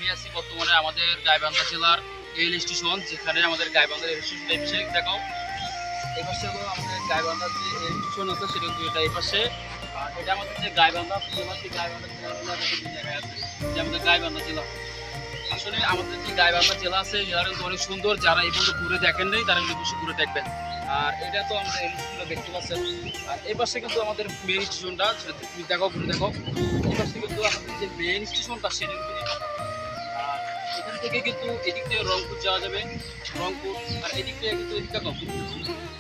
আমি আছি বর্তমানে আমাদের গাইবান্ধা জেলার রেল স্টেশন, যেখানে আমাদের গাইবান্ধা রেল স্টেশন এই পাশে দেখাও। এই পাশে হলো আমাদের গাইবান্ধার যে রেল স্টেশন আছে সেটা কিন্তু এটা এই পাশে। আর এটা আমাদের যে গাইবান্ধা জেলা, সেই গাইবান্ধা জেলা জায়গায় আছে, যে আমাদের গাইবান্ধা জেলা। আসলে আমাদের যে গাইবান্ধা জেলা আছে জেলাটা কিন্তু অনেক সুন্দর। যারা এই পর্যন্ত ঘুরে দেখেন নাই তারা কিন্তু বেশি ঘুরে দেখবেন। আর এটা তো আমাদের রেল স্টেশনটা দেখতে পাচ্ছেন। আর এই পাশে কিন্তু আমাদের মেইন স্টেশনটা, সেটা তুমি দেখো, ঘুরে দেখো। এই পাশে কিন্তু আমাদের যে মেইন স্টেশনটা সেটা কিন্তু এটা। আর এখান থেকে কিন্তু এদিক থেকে রংপুর যাওয়া যাবে, রংপুর। আর এদিক থেকে কিন্তু এদিকটা কম,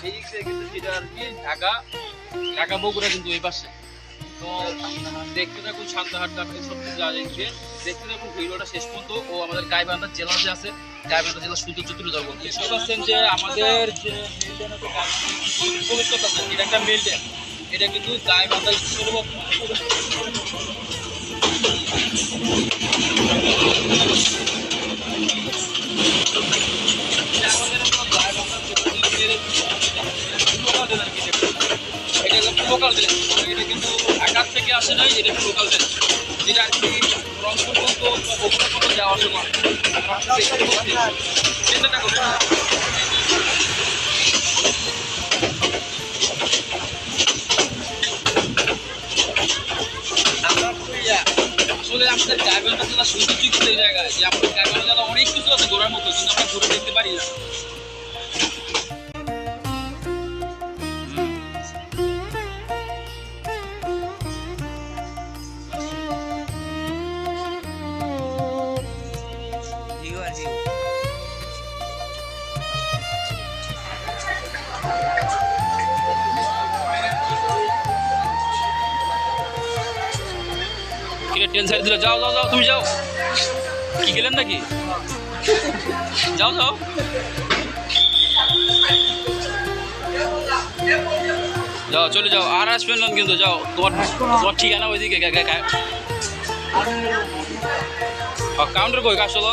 এদিক থেকে কিন্তু যেটা আর কি ঢাকা, ঢাকা বগুড়া কিন্তু এই পাশে। তো দেখতে থাকুন সান্তাহাট ঘাট সব কিছু যাওয়া যাচ্ছে, দেখতে থাকুন ভিডিওটা শেষ পর্যন্ত। ও আমাদের গাইবান্ধা জেলা যে আছে, গাইবান্ধা জেলার সৌন্দর্য তুলে ধরবো। বুঝতে পারছেন যে আমাদের যে মেলডেন আছে, প্রবেশ করতে আছে, এটা একটা মেলডেন। এটা কিন্তু গাইবান্ধা স্টেশনের লোকাল ট্রেন। এটা কিন্তু ঢাকার থেকে আসে নাই, এটা একটু লোকাল ট্রেন, যেটা আর কি রংপুর পর্যন্ত বগুড়া পর্যন্ত যাওয়ার সময় ট্রেনটা করবে। আসলে আমাদের গাইবান্ধা জেলা সৌন্দর্য কিন্তু এই জায়গায়, যে আমাদের গাইবান্ধা জেলা অনেক কিছু আছে ঘোরার মতো, কিন্তু আমরা ঘুরে দেখতে পারি না। ট্রেন সাইড দিল, যাও যাও যাও, তুমি যাও। কি গেলেন নাকি? যাও যাও যাও, চলে যাও, আর আসবেন না কিন্তু। যাও, তোমার তোমার ঠিকানা ওইদিকে কাউন্টার কই কাজ চলো।